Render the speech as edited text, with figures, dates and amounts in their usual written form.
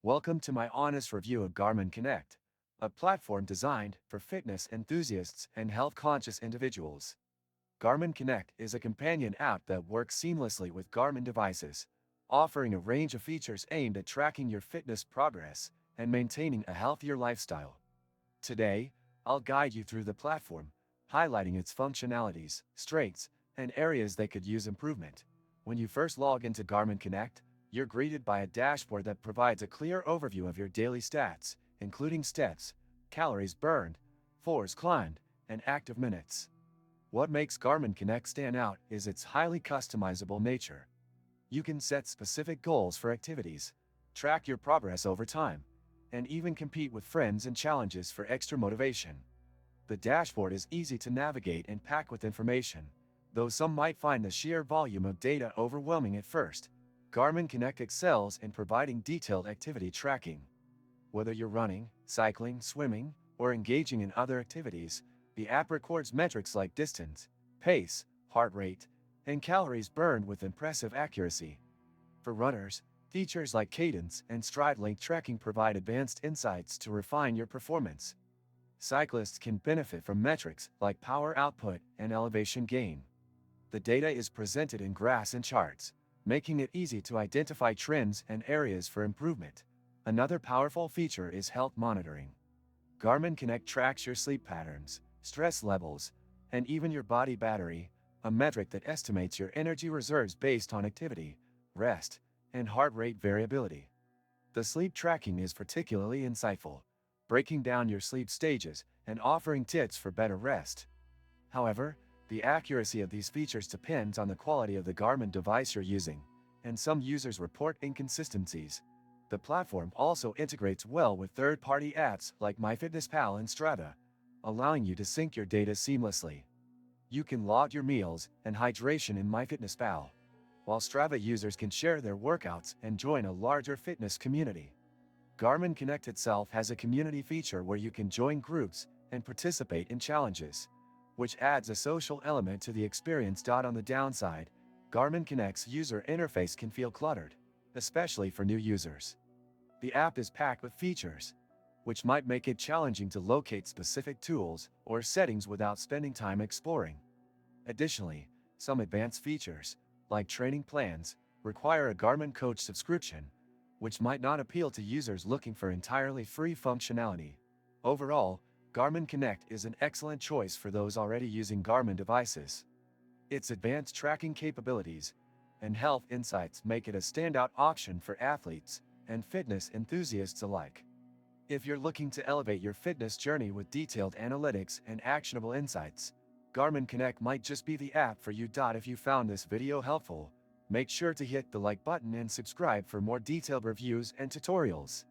Welcome to my honest review of Garmin Connect, a platform designed for fitness enthusiasts and health-conscious individuals. Garmin Connect is a companion app that works seamlessly with Garmin devices, offering a range of features aimed at tracking your fitness progress and maintaining a healthier lifestyle. Today, I'll guide you through the platform, highlighting its functionalities, strengths, and areas that could use improvement. When you first log into Garmin Connect, you're greeted by a dashboard that provides a clear overview of your daily stats, including steps, calories burned, floors climbed, and active minutes. What makes Garmin Connect stand out is its highly customizable nature. You can set specific goals for activities, track your progress over time, and even compete with friends in challenges for extra motivation. The dashboard is easy to navigate and packed with information, though some might find the sheer volume of data overwhelming at first. Garmin Connect excels in providing detailed activity tracking. Whether you're running, cycling, swimming, or engaging in other activities, the app records metrics like distance, pace, heart rate, and calories burned with impressive accuracy. For runners, features like cadence and stride length tracking provide advanced insights to refine your performance. Cyclists can benefit from metrics like power output and elevation gain. The data is presented in graphs and charts, making it easy to identify trends and areas for improvement. Another powerful feature is health monitoring. Garmin Connect tracks your sleep patterns, stress levels, and even your body battery, a metric that estimates your energy reserves based on activity, rest, and heart rate variability. The sleep tracking is particularly insightful, breaking down your sleep stages and offering tips for better rest. However, the accuracy of these features depends on the quality of the Garmin device you're using, and some users report inconsistencies. The platform also integrates well with third-party apps like MyFitnessPal and Strava, allowing you to sync your data seamlessly. You can log your meals and hydration in MyFitnessPal, while Strava users can share their workouts and join a larger fitness community. Garmin Connect itself has a community feature where you can join groups and participate in challenges, which adds a social element to the experience. On the downside, Garmin Connect's user interface can feel cluttered, especially for new users. The app is packed with features, which might make it challenging to locate specific tools or settings without spending time exploring. Additionally, some advanced features, like training plans, require a Garmin Coach subscription, which might not appeal to users looking for entirely free functionality. Overall, Garmin Connect is an excellent choice for those already using Garmin devices. Its advanced tracking capabilities and health insights make it a standout option for athletes and fitness enthusiasts alike. If you're looking to elevate your fitness journey with detailed analytics and actionable insights, Garmin Connect might just be the app for you. If you found this video helpful, make sure to hit the like button and subscribe for more detailed reviews and tutorials.